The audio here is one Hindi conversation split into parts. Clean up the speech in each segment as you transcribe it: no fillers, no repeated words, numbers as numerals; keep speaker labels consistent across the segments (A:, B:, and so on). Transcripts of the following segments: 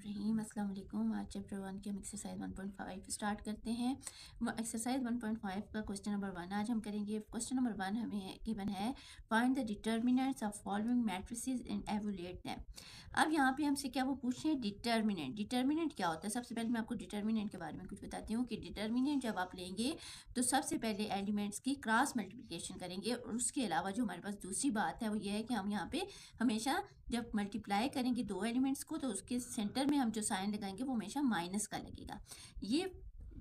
A: बिस्मिल्लाहिर्रहमानिर्रहीम। अस्सलाम वालेकुम। आज चैप्टर 1 के हम एक्सरसाइज 1.5 स्टार्ट करते हैं। एक्सरसाइज 1.5 का क्वेश्चन नंबर 1 आज हम करेंगे। क्वेश्चन नंबर 1 हमें गिवन है, find the determinants of following matrices and evaluate them. अब यहाँ पे हमसे क्या वो पूछे हैं, डिटर्मिनेंट। डिटर्मिनेंट क्या होता है? सबसे पहले मैं आपको डिटर्मिनेंट के बारे में कुछ बताती हूँ कि डिटर्मिनेंट जब आप लेंगे तो सबसे पहले एलिमेंट्स की क्रॉस मल्टीप्लिकेशन करेंगे, और उसके अलावा जो हमारे पास दूसरी बात है वो ये है कि हम यहाँ पे हमेशा जब मल्टीप्लाई करेंगे दो एलिमेंट्स को तो उसके सेंटर में हम जो साइन लगाएंगे वो हमेशा माइनस का लगेगा। ये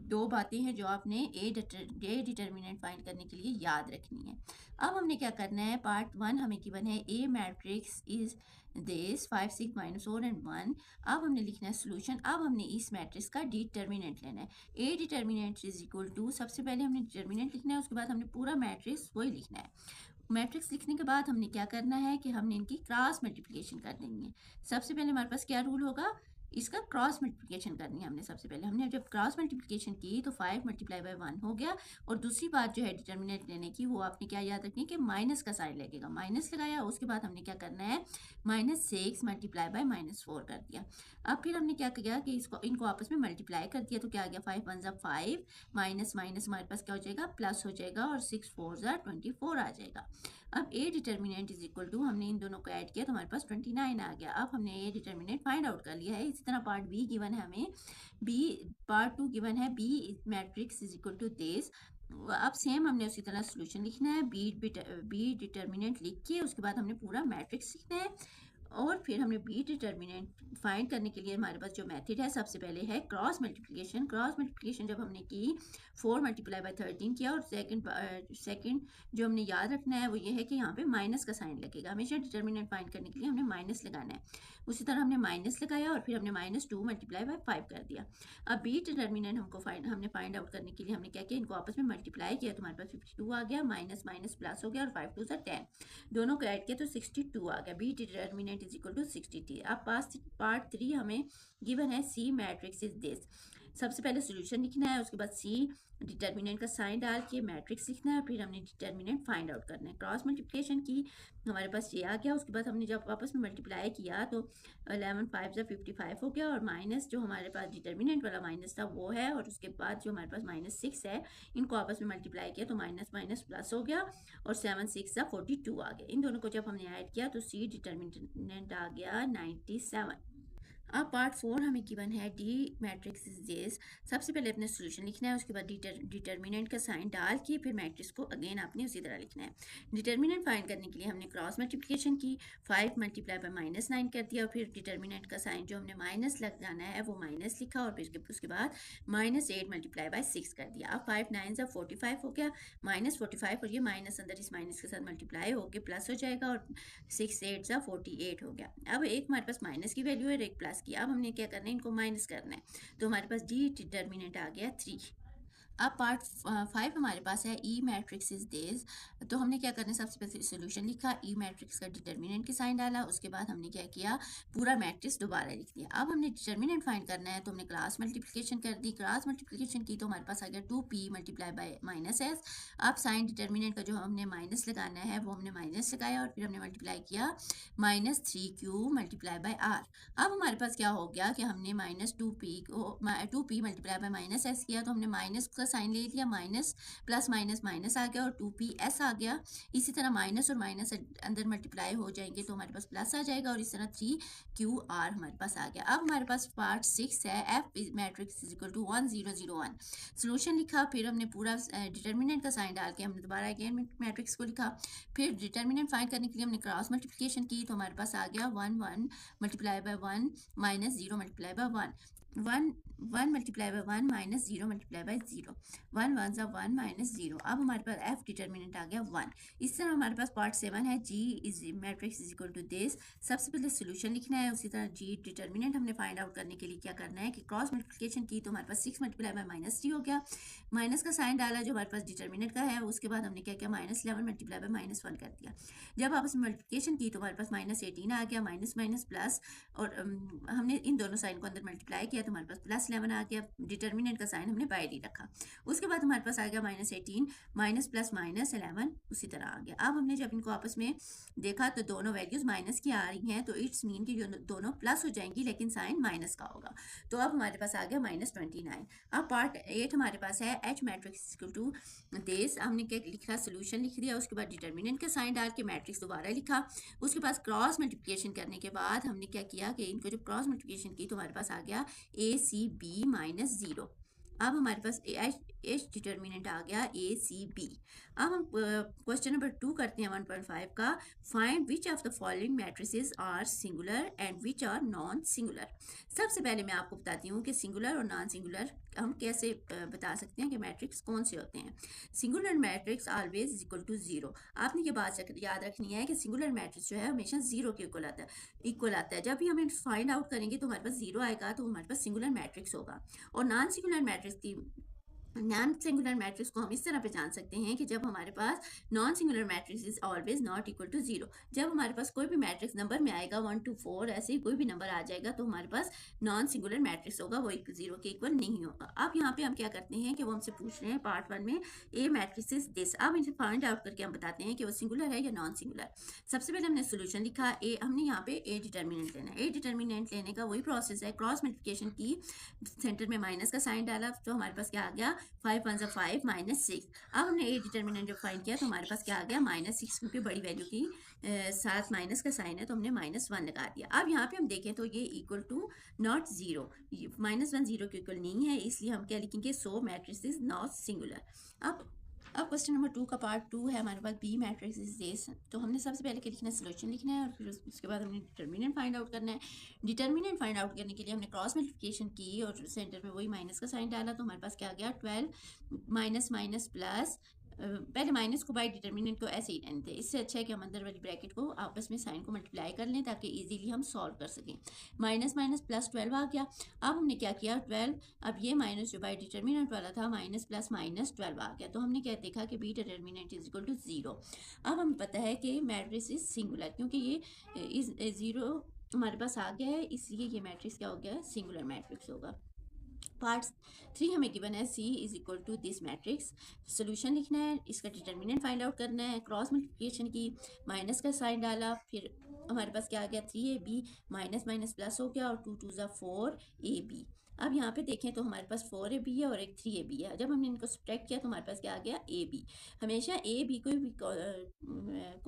A: दो बातें हैं जो आपने ए डिटर्मिनेंट फाइंड करने के लिए याद रखनी है। अब हमने क्या करना है, पार्ट 1 हमें गिवन है ए मैट्रिक्स इज दिस 5 6 -4 एंड 1। अब हमने लिखना है सोल्यूशन। अब हमने इस मैट्रिक्स का डिटर्मिनेंट लेना है। A determinant is equal to, सबसे पहले हमने डिटर्मिनेंट लिखना है, उसके बाद हमने पूरा मैट्रिक्स वही लिखना है। मैट्रिक्स लिखने के बाद हमने क्या करना है कि हमने इनकी क्रॉस मल्टीप्लिकेशन कर देंगे। सबसे पहले हमारे पास क्या रूल होगा, इसका क्रॉस मल्टीप्लिकेशन करनी है। हमने जब क्रॉस मल्टीप्लिकेशन की तो 5 × 1 हो गया। और दूसरी बात जो है डिटर्मिनेंट लेने की, वो आपने क्या याद रखनी है कि माइनस का साइन लगेगा। माइनस लगाया, उसके बाद हमने क्या करना है, -6 × -4 कर दिया। अब फिर हमने क्या किया कि इनको आपस में मल्टीप्लाई कर दिया, तो क्या आ गया, 5 1 = 5, माइनस माइनस हमारे पास क्या हो जाएगा, प्लस हो जाएगा, और 6 4 = 24 आ जाएगा। अब A determinant is equal to, हमने इन दोनों को ऐड किया तो हमारे पास 29 आ गया। अब हमने ए डिटर्मिनेंट फाइंड आउट कर लिया है। इसी तरह पार्ट बी गिवन है हमें, पार्ट 2 गिवन है, B matrix is equal to this. अब सेम हमने उसी तरह सोल्यूशन लिखना है। बी डिटर्मिनेंट लिख के उसके बाद हमने पूरा मैट्रिक्स लिखना है, और फिर हमने बी डिटर्मिनेंट फाइंड करने के लिए हमारे पास जो मेथड है, सबसे पहले है क्रॉस मल्टीप्लिकेशन। क्रॉस मल्टीप्लिकेशन जब हमने की 4 × 13 किया, और सेकंड जो हमने याद रखना है वो ये है कि यहाँ पे माइनस का साइन लगेगा। हमेशा डिटर्मिनेंट फाइंड करने के लिए हमने माइनस लगाना है। उसी तरह हमने माइनस लगाया, और फिर हमने -2 × 5 कर दिया। अब बी डिटर्मिनेंट हमने फाइंड आउट करने के लिए हमने क्या किया, इनको आपस में मल्टीप्लाई किया तो हमारे पास 52 आ गया, माइनस माइनस प्लस हो गया, और 5 2 = 10, दोनों को ऐड किया तो 62 आ गया। B determinant is equal to 63। अब पार्ट 3 हमें गिवन है, सी मैट्रिक्स इज दिस। सबसे पहले सोल्यूशन लिखना है, उसके बाद सी डिटर्मिनेंट का साइन डाल के मैट्रिक्स लिखना है, फिर हमने डिटर्मिनेंट फाइंड आउट करना है। क्रॉस मल्टीप्लिकेशन की, हमारे पास ये आ गया। उसके बाद हमने जब आपस में मल्टीप्लाई किया तो 11 5 = 55 हो गया, और माइनस जो हमारे पास डिटर्मिनेंट वाला माइनस था वो है, और उसके बाद जो हमारे पास -6 है, इनको आपस में मल्टीप्लाई किया तो माइनस माइनस प्लस हो गया, और 7 6 = 42 आ गया। इन दोनों को जब हमने ऐड किया तो सी डिटर्मिनेंट आ गया 97। अब पार्ट 4 हमें गिवन है, डी मैट्रिक्स इज दिस। सबसे पहले अपने सोल्यूशन लिखना है, उसके बाद डिटर्मिनेंट का साइन डाल के फिर मैट्रिक्स को अगेन आपने उसी तरह लिखना है। डिटर्मिनेंट फाइंड करने के लिए हमने क्रॉस मल्टीप्लिकेशन की, 5 × -9 कर दिया, और फिर डिटर्मिनेंट का साइन जो हमने माइनस लगाना है वो माइनस लिखा, और फिर उसके बाद -8 × 6 कर दिया। अब 5 9 = 45 हो गया, -45, और ये माइनस अंदर इस माइनस के साथ मल्टीप्लाई होकर प्लस हो जाएगा, और 6 8 = 48 हो गया। अब एक हमारे पास माइनस की वैल्यू है, एक प्लस की। अब हमने क्या करना है, इनको माइनस करना है, तो हमारे पास डी डिटर्मिनेंट आ गया 3। अब पार्ट 5 हमारे पास है, ई मैट्रिक्स इज दिस। तो हमने क्या करना है, सबसे पहले सोल्यूशन लिखा, ई मैट्रिक्स का डिटर्मिनेंट के साइन डाला, उसके बाद हमने क्या किया, पूरा मैट्रिक्स दोबारा लिख दिया। अब हमने डिटर्मिनेंट फाइंड करना है, तो हमने क्रॉस मल्टीप्लिकेशन कर दी। क्रॉस मल्टीप्लिकेशन की तो हमारे पास आ गया 2p × -s। अब साइन डिटर्मिनेंट का जो हमने माइनस लगाना है वो हमने माइनस लगाया, और फिर हमने मल्टीप्लाई किया -3q × r। अब हमारे पास क्या हो गया कि हमने -2p को 2p × -s किया, तो हमने माइनस का साइन ले लिया, माइनस प्लस माइनस माइनस आ गया, और 2ps आ गया। इसी तरह माइनस और माइनस अंदर मल्टीप्लाई हो जाएंगे तो हमारे पास प्लस आ जाएगा, और इस तरह 3qr हमारे पास आ गया। अब हमारे पास पार्ट 6 है, F matrix is equal to 1 0 0 1। Solution लिखा, फिर हमने पूरा डिटर्मिनेंट का साइन डाल के हमने दोबारा अगेन मैट्रिक्स को लिखा। फिर डिटर्मिनेंट फाइंड करने के लिए हमने क्रॉस मल्टीप्लिकेशन की, तो हमारे पास आ गया 1 1 × 1 -0 × 1 1 1 × 1 -0 × 0 1 1 = 1 -0। अब हमारे पास एफ डिटर्मिनेंट आ गया 1। इस तरह हमारे पास पार्ट 7 है, G is matrix is equal to this. सबसे पहले सोल्यूशन लिखना है, उसी तरह जी डिटर्मिनेंट हमने फाइंड आउट करने के लिए क्या करना है कि क्रॉस मल्टीप्लिकेशन की, तो हमारे पास 6 × -3 हो गया, माइनस का साइन डाला जो हमारे पास डिटर्मिनेंट का है। उसके बाद हमने क्या किया, -11 × -1 कर दिया। जब आपस में मल्टीप्लिकेशन की तो हमारे पास -18 आ गया, माइनस माइनस प्लस, और हमने इन दोनों साइन को अंदर मल्टीप्लाई किया है तो हमारे पास +11 आ गया, डिटर्मिनेंट का साइन हमने बाय डी रखा। उसके बाद हमारे पास आ गया -18, माइनस प्लस माइनस 11 उसी तरह आ गया। अब हमने जब इनको आपस में देखा तो दोनों वैल्यूज माइनस की आ रही हैं, तो इट्स मीन कि दोनों प्लस हो जाएंगी लेकिन साइन माइनस का होगा। तो अब हमारे पास आ गया -29। अब पार्ट 8 हमारे पास है H matrix equal to this. हमने क्या लिखा, सोल्यूशन लिख दिया, उसके बाद डिटर्मिनेंट का साइन डाल के मैट्रिक्स दोबारा लिखा। उसके पास क्रॉस मल्टीप्लिकेशन करने के बाद हमने क्या किया कि इनको जब क्रॉस मल्टीप्लिकेशन की तो हमारे पास आ गया ACB -0। अब हमारे पास एच डिटर्मिनेंट आ गया ACB। अब हम क्वेश्चन नंबर 2 करते हैं 1.5 का। Find which of the following matrices are singular and which are non singular. सबसे पहले मैं आपको बताती हूँ कि सिंगुलर और नॉन सिंगुलर हम कैसे बता सकते हैं कि मैट्रिक्स कौन से होते हैं। Singular matrix always is equal to 0। आपने ये बात याद रखनी है कि सिंगुलर मैट्रिक्स जो है हमेशा 0 के इक्वल आता है। जब भी हम फाइंड आउट करेंगे तो हमारे पास 0 आएगा तो हमारे पास सिंगुलर मैट्रिक्स होगा। और नॉन सिंगुलर मैट्रिक्स को हम इस तरह पहचान सकते हैं कि जब हमारे पास non singular matrix is always not equal to 0। जब हमारे पास कोई भी मैट्रिक्स नंबर में आएगा 1 to 4 ऐसे ही कोई भी नंबर आ जाएगा तो हमारे पास नॉन सिंगुलर मैट्रिक्स होगा, वो 0 के इक्वल नहीं होगा। अब यहाँ पे हम क्या करते हैं कि वो हमसे पूछ रहे हैं पार्ट 1 में ए मैट्रिक्स इज दिस। अब इसे फाइंड आउट करके हम बताते हैं कि वो सिंगुलर है या नॉन सिंगुलर। सबसे पहले हमने सोल्यूशन लिखा ए, हमने यहाँ पे ए डिटर्मिनेंट लेना है। ए डिटर्मिनेंट लेने का वही प्रोसेस है, क्रॉस मल्टीप्लिकेशन की, सेंटर में माइनस का साइन डाला तो हमारे पास क्या आ गया 5 1 5 -6। अब हमने ए डिटर्मिनेंट जब फाइंड किया तो हमारे पास क्या आ गया -6, क्योंकि बड़ी वैल्यू की साथ माइनस का साइन है तो हमने -1 लगा दिया। अब यहाँ पे हम देखें तो ये इक्वल टू नॉट 0, -1 0 के इक्वल नहीं है, इसलिए हम क्या लिखेंगे, सो मैट्रिक्स इज नॉट सिंगुलर। अब क्वेश्चन नंबर 2 का पार्ट 2 है हमारे पास बी मैट्रिक्स इज दिस। तो हमने सबसे पहले क्या लिखना है, सोल्यूशन लिखना है और फिर उसके बाद हमने डिटर्मिनेंट फाइंड आउट करना है। डिटर्मिनेंट फाइंड आउट करने के लिए हमने क्रॉस मल्टीप्लिकेशन की और सेंटर में वही माइनस का साइन डाला तो हमारे पास क्या आ गया 12 माइनस माइनस प्लस, पहले माइनस को बाय डिटर्मिनेंट को ऐसे ही रहने थे। इससे अच्छा है कि हम अंदर वाली ब्रैकेट को आपस में साइन को मल्टीप्लाई कर लें ताकि इजीली हम सॉल्व कर सकें। माइनस माइनस प्लस 12 आ गया। अब हमने क्या किया 12, अब ये माइनस जो बाय डिटर्मिनेंट वाला था माइनस प्लस माइनस 12 आ गया, तो हमने क्या देखा कि B determinant is equal to 0। अब हमें पता है कि मैट्रिक्स इज सिंगुलर, क्योंकि ये इज 0 हमारे पास आ गया है, इसलिए ये मैट्रिक्स क्या हो गया, सिंगुलर मैट्रिक्स होगा। पार्ट 3 हमें गिवन है C is equal to this matrix. Solution लिखना है, इसका डिटर्मिनेंट फाइंड आउट करना है, क्रॉस मल्टीप्लिकेशन की, माइनस का साइन डाला, फिर हमारे पास क्या आ गया 3ab, माइनस माइनस प्लस हो गया और 2 2 ज़ा 4ab। अब यहाँ पे देखें तो हमारे पास 4ab है और एक 3ab है। जब हमने इनको सब्ट्रैक्ट किया तो हमारे पास क्या आ गया ab। हमेशा ab कोई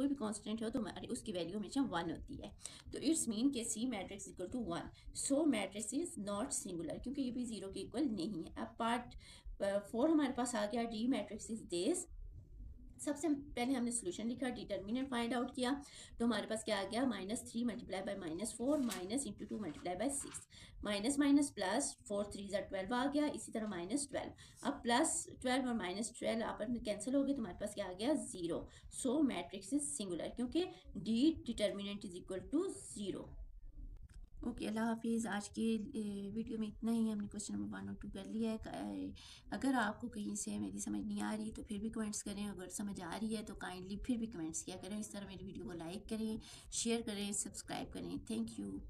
A: भी कांस्टेंट हो तो हमारी उसकी वैल्यू हमेशा 1 होती है, तो इट्स मीन के C matrix equal to 1। So matrix is not singular, क्योंकि ये भी 0 के इक्वल नहीं है। अब पार्ट 4 हमारे पास आ गया डी मैट्रिक्स इज दिस। सबसे पहले हमने सोल्यूशन लिखा, डिटर्मिनेंट फाइंड आउट किया तो हमारे पास क्या आ गया -3 multiply by -4 minus into 2 multiply by 6, minus minus plus 4 3 ज़ा 12 आ गया, इसी तरह -12। अब +12 और -12 आपस में कैंसिल हो गए तो हमारे पास क्या आ गया 0। सो मैट्रिक्स इज सिंगुलर, क्योंकि the determinant is equal to 0। Okay, अल्लाह हाफिज़। आज के वीडियो में इतना ही, हमने क्वेश्चन नंबर 1 और 2 कर लिया है। अगर आपको कहीं से मेरी समझ नहीं आ रही तो फिर भी कमेंट्स करें, अगर समझ आ रही है तो काइंडली फिर भी कमेंट्स किया करें। इस तरह मेरी वीडियो को लाइक करें, शेयर करें, सब्सक्राइब करें। Thank you.